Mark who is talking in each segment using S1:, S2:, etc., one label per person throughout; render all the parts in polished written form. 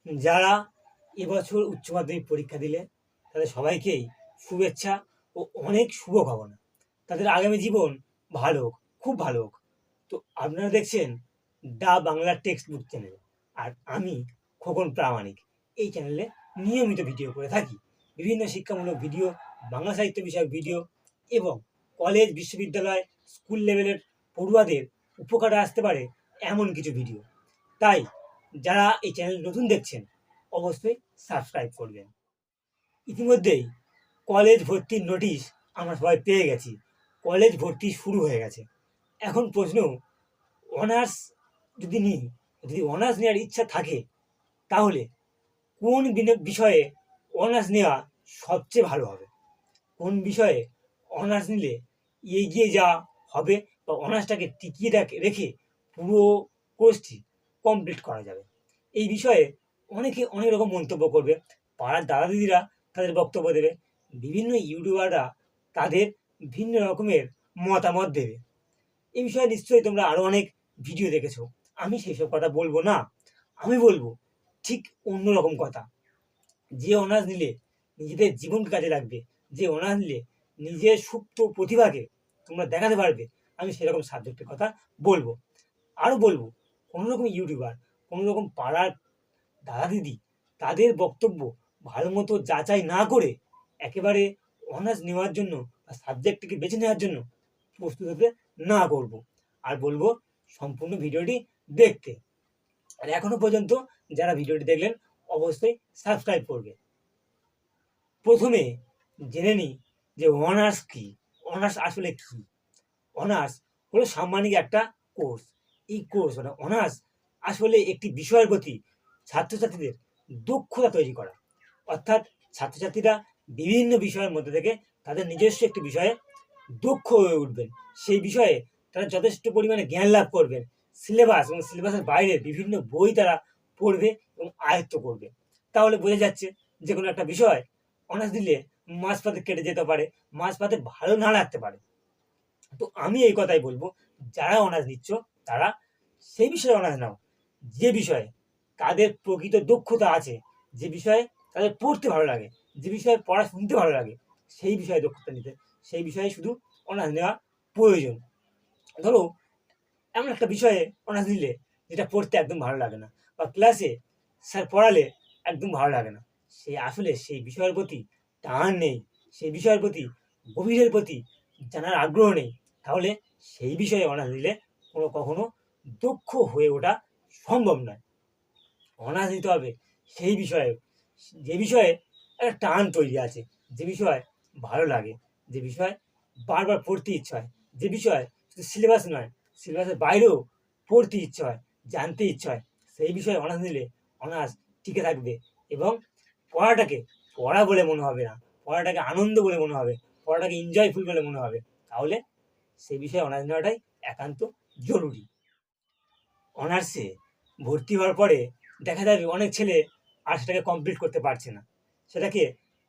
S1: যারা এবছর উচ্চ মাধ্যমিক পরীক্ষা দিলে তাদের সবাইকেই শুভেচ্ছা ও অনেক শুভকামনা। তাদের আগামী জীবন ভালো হোক, খুব ভালো হোক। তো আপনারা দেখছেন দা বাংলা টেক্সট বুক চ্যানেল, আর আমি খোকন প্রামাণিক এই চ্যানেলে নিয়মিত ভিডিও করে থাকি। বিভিন্ন শিক্ষামূলক ভিডিও, বাংলা সাহিত্য বিষয়ক ভিডিও এবং কলেজ, বিশ্ববিদ্যালয়, স্কুল লেভেলের পড়ুয়াদের উপকারে আসতে পারে এমন কিছু ভিডিও। তাই যারা এই চ্যানেল নতুন দেখছেন অবশ্যই সাবস্ক্রাইব করবেন। ইতিমধ্যেই কলেজ ভর্তির নোটিশ আমরা সবাই পেয়ে গেছি। কলেজ ভর্তি শুরু হয়ে গেছে। এখন প্রশ্ন, অনার্স যদি অনার্স নেওয়ার ইচ্ছা থাকে তাহলে কোন বিষয়ে অনার্স নেওয়া সবচেয়ে ভালো হবে? কোন বিষয়ে অনার্স নিলে এগিয়ে যাওয়া হবে বা অনার্সটাকে টিকিয়ে রেখে পুরো কোর্সটি কমপ্লিট করা যাবে? এই বিষয়ে অনেকে অনেক রকম মন্তব্য করবে। পাড়ার দাদা দিদিরা তাদের বক্তব্য দেবে, বিভিন্ন ইউটিউবাররা তাদের ভিন্ন রকমের মতামত দেবে। এই বিষয়ে নিশ্চয়ই তোমরা আরও অনেক ভিডিও দেখেছো। আমি সেই সব কথা বলবো না। আমি বলবো ঠিক অন্যরকম কথা। যে অনার্স নিলে নিজেদের জীবনকে কাজে লাগবে, যে অনার্স নিলে নিজের সুপ্ত প্রতিভাকে তোমরা দেখাতে পারবে, আমি সেরকম সাবজেক্টের কথা বলবো। আরও বলবো, কোনো রকম ইউটিউবার, কোনো রকম পাড়ার দাদা দিদি তাদের বক্তব্য ভালো মতো যাচাই না করে একেবারে অনার্স নেওয়ার জন্য বা সাবজেক্টটিকে বেছে নেওয়ার জন্য প্রস্তুত হতে না করবো। আর বলবো সম্পূর্ণ ভিডিওটি দেখতে। আর এখনো পর্যন্ত যারা ভিডিওটি দেখলেন অবশ্যই সাবস্ক্রাইব করবে। প্রথমে জেনে নিই যে অনার্স কি। অনার্স আসলে কি? অনার্স হলো সাম্মানিক একটা কোর্স। এই কোর্স মানে অনার্স আসলে একটি বিষয়ের প্রতি ছাত্রছাত্রীদের দক্ষতা তৈরি করা। অর্থাৎ ছাত্রছাত্রীরা বিভিন্ন বিষয়ের মধ্যে থেকে তাদের নিজস্ব একটি বিষয়ে দক্ষ হয়ে উঠবেন। সেই বিষয়ে তারা যথেষ্ট পরিমাণে জ্ঞান লাভ করবেন। সিলেবাস এবং সিলেবাসের বাইরে বিভিন্ন বই তারা পড়বে এবং আয়ত্ত করবে। তাহলে বোঝা যাচ্ছে যে কোনো একটা বিষয় অনার্স দিলে মাঝপথে কেটে যেতে পারে, মাঝপথে ভালো না লাগতে পারে। তো আমি এই কথাই বলবো, যারা অনার্স নিচ্ছ তারা সেই বিষয়ে অনার্স নাও যে বিষয়ে তাদের প্রকৃত দক্ষতা আছে, যে বিষয়ে তাদের পড়তে ভালো লাগে, যে বিষয়ে পড়া শুনতে ভালো লাগে, সেই বিষয়ে দক্ষতা নিতে, সেই বিষয়ে শুধু অনার্স নেওয়া প্রয়োজন। ধরো এমন একটা বিষয়ে অনার্স নিলে যেটা পড়তে একদম ভালো লাগে না, বা ক্লাসে স্যার পড়ালে একদম ভালো লাগে না, সে আসলে সেই বিষয়ের প্রতি টান নেই, সেই বিষয়ের প্রতি গভীরের প্রতি জানার আগ্রহ নেই, তাহলে সেই বিষয়ে অনার্স নিলে কখনো দক্ষ হয়ে ওঠা সম্ভব নয়। অনার্স নিতে হবে সেই বিষয়ে, যে বিষয়ে একটা টান তৈরি আছে, যে বিষয় ভালো লাগে, যে বিষয় বারবার পড়তে ইচ্ছা হয়, যে বিষয় শুধু সিলেবাস নয়, সিলেবাসের বাইরেও পড়তে ইচ্ছা হয়, জানতে ইচ্ছা হয়, সেই বিষয়ে অনার্স নিলে অনার্স টিকে থাকবে এবং পড়াটাকে পড়া বলে মনে হবে না, পড়াটাকে আনন্দ বলে মনে হবে, পড়াটাকে এনজয়ফুল বলে মনে হবে। তাহলে সেই বিষয়ে অনার্স নেওয়াটাই একান্ত জরুরি। অনার্সে ভর্তি হওয়ার পরে দেখা যাবে অনেক ছেলে আর সেটাকে কমপ্লিট করতে পারছে না, সেটাকে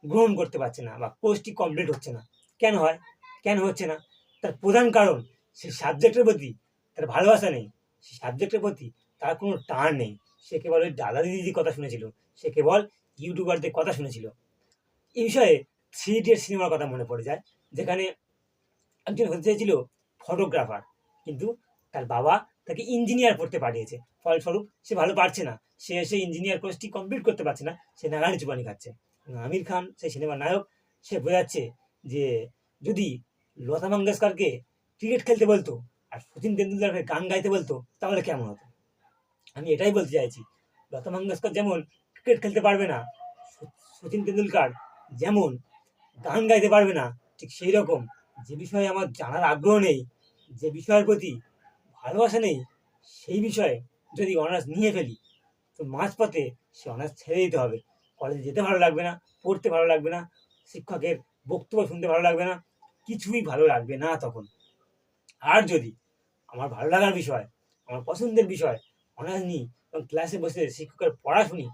S1: গ্রহণ করতে পারছে না বা কোর্সটি কমপ্লিট হচ্ছে না। কেন হয়? কেন হচ্ছে না? তার প্রধান কারণ সেই সাবজেক্টের প্রতি তার ভালোবাসা নেই, সেই সাবজেক্টের প্রতি তার কোনো টান নেই। সে কেবল ওই দাদা দিদির কথা শুনেছিল, সে কেবল ইউটিউবারদের কথা শুনেছিল। এই বিষয়ে থ্রি ইডিয়ট সিনেমার কথা মনে পড়ে যায়, যেখানে একজন হতে চেয়েছিল ফটোগ্রাফার, কিন্তু তার বাবা তাকে ইঞ্জিনিয়ার পড়তে পাঠিয়েছে। ফলস্বরূপ সে ভালো পারছে না, সে এসে ইঞ্জিনিয়ার কোর্সটি কমপ্লিট করতে পারছে না, সে নাগানি চুবানি খাচ্ছে। আমির খান সেই সিনেমার নায়ক, সে বোঝাচ্ছে যে যদি লতা মঙ্গেশকরকে ক্রিকেট খেলতে বলতো আর সচিন তেন্ডুলকারকে গান গাইতে বলতো তাহলে কেমন হতো। আমি এটাই বলতে চাইছি, লতা মঙ্গেশকর যেমন ক্রিকেট খেলতে পারবে না, সচিন তেন্ডুলকার যেমন গান গাইতে পারবে না, ঠিক সেই রকম যে বিষয়ে আমার জানার আগ্রহ নেই, যে বিষয়ের প্রতি ভালোবাসা নেই, সেই বিষয়ে যদি অনার্স নিয়ে ফেলি তো মাঝপথে সে অনার্স ছেড়ে দিতে হবে। কলেজে যেতে ভালো লাগবে না, পড়তে ভালো লাগবে না, শিক্ষকের বক্তব্য শুনতে ভালো লাগবে না, কিছুই ভালো লাগবে না তখন। আর যদি আমার ভালো লাগার বিষয়, আমার পছন্দের বিষয় অনার্স নিই এবং ক্লাসে বসে শিক্ষকের পড়া শুনি,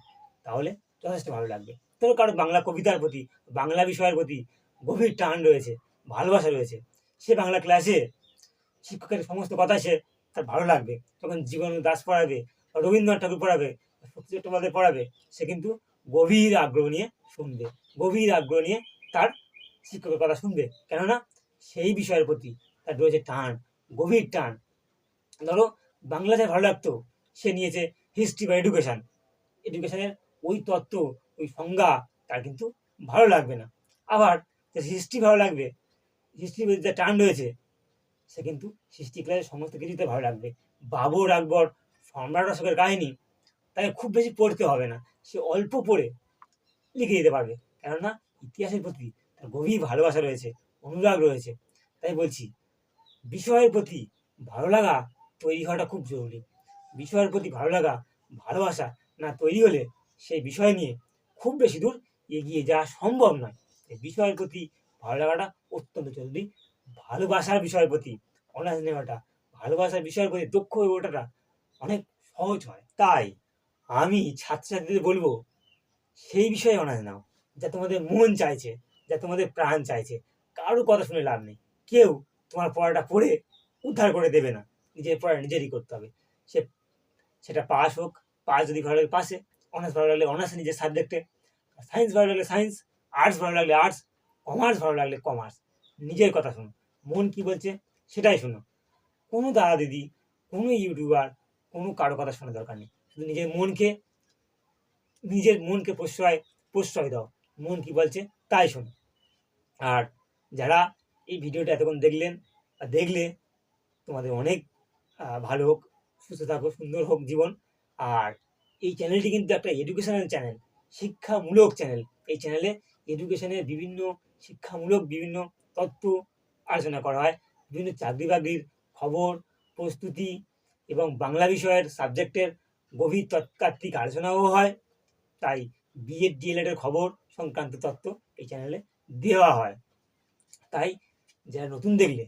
S1: তাহলে যথেষ্ট ভালো লাগবে। ধরো কারো বাংলা কবিতার প্রতি, বাংলা বিষয়ের প্রতি গভীর টান রয়েছে, ভালোবাসা রয়েছে, সে বাংলা ক্লাসে শিক্ষকের সমস্ত কথা সে তার ভালো লাগবে। তখন জীবন দাস পড়াবে বা রবীন্দ্রনাথ ঠাকুর পড়াবে, সত্যি তোমাদের পড়াবে, সে কিন্তু গভীর আগ্রহ নিয়ে শুনবে, গভীর আগ্রহ নিয়ে তার শিক্ষকের কথা শুনবে, কেননা সেই বিষয়ের প্রতি তার রয়েছে টান, গভীর টান। ধরো বাংলা যার ভালো লাগতো, সে নিয়েছে হিস্ট্রি বা এডুকেশন, এডুকেশনের ওই তত্ত্ব, ওই সংজ্ঞা তার কিন্তু ভালো লাগবে না। আবার যে হিস্ট্রি ভালো লাগবে, হিস্ট্রির মধ্যে যে টান রয়েছে, সে কিন্তু হিস্ট্রি ক্লাসের সমস্ত কিছুতে ভালো লাগবে। বাবর আকবর, সম্রাট অশোকের কাহিনী তাকে খুব বেশি পড়তে হবে না, সে অল্প পড়ে লিখে দিতে পারবে, কেননা ইতিহাসের প্রতি তার গভীর ভালোবাসা রয়েছে, অনুরাগ রয়েছে। তাই বলছি, বিষয়ের প্রতি ভালো লাগা তৈরি হওয়াটা খুব জরুরি। বিষয়ের প্রতি ভালো লাগা, ভালোবাসা না তৈরি হলে সেই বিষয় নিয়ে খুব বেশি দূর এগিয়ে যাওয়া সম্ভব নয়। এই বিষয়ের প্রতি ভালো লাগাটা অত্যন্ত জরুরি। ভালোবাসার বিষয়ের প্রতি অনার্স নেওয়াটা, ভালোবাসার বিষয়ের প্রতি দক্ষ হয়ে ওঠাটা অনেক সহজ হয়। তাই আমি ছাত্রছাত্রীদের বলবো, সেই বিষয়ে অনার্স নাও যা তোমাদের মন চাইছে, যা তোমাদের প্রাণ চাইছে। কারো কথা শুনে লাভ নেই, কেউ তোমার পড়াটা পড়ে উদ্ধার করে দেবে না, নিজের পড়া নিজেরই করতে হবে। সে সেটা পাস হোক, পাস যদি ভালো লাগে পাসে, অনার্স ভালো লাগলে অনার্সে নিজের সাবজেক্টে, সায়েন্স ভালো লাগলে সায়েন্স, আর্টস ভালো লাগলে আর্টস, কমার্স ভালো লাগলে কমার্স। নিজের কথা শুনো, মন কি বলছে সেটাই শুনো। কোনো দাদা দিদি, কোনো ইউটিউবার, কোনো কারো কথা শোনার দরকার নেই। শুধু নিজের মনকে প্রশ্রয় প্রশ্রয় দাও, মন কি বলছে তাই শোনো। আর যারা এই ভিডিওটা এতক্ষণ দেখলেন বা দেখলে, তোমাদের অনেক ভালো হোক, সুস্থ থাকো, সুন্দর হোক জীবন। আর এই চ্যানেলটি কিন্তু একটা এডুকেশনাল চ্যানেল, শিক্ষামূলক চ্যানেল। এই চ্যানেলে এডুকেশনের বিভিন্ন শিক্ষামূলক বিভিন্ন তথ্য আলোচনা করা হয়, বিভিন্ন চাকরি বাকরির খবর, প্রস্তুতি এবং বাংলা বিষয়ের সাবজেক্টের গভীর তত্ত্বাত্ত্বিক আলোচনাও হয়। তাই বিএড ডিএলএড এর খবর সংক্রান্ত তথ্য এই চ্যানেলে দেওয়া হয়। তাই যারা নতুন দেখলে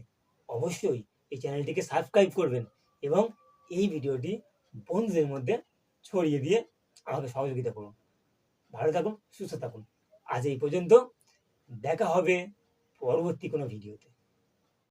S1: অবশ্যই এই চ্যানেলটিকে সাবস্ক্রাইব করবেন এবং এই ভিডিওটি বন্ধুদের মধ্যে ছড়িয়ে দিয়ে আমাকে সহযোগিতা করুন। ভালো থাকুন, সুস্থ থাকুন। আজ এই পর্যন্ত, দেখা হবে পরবর্তী কোনো ভিডিওতে।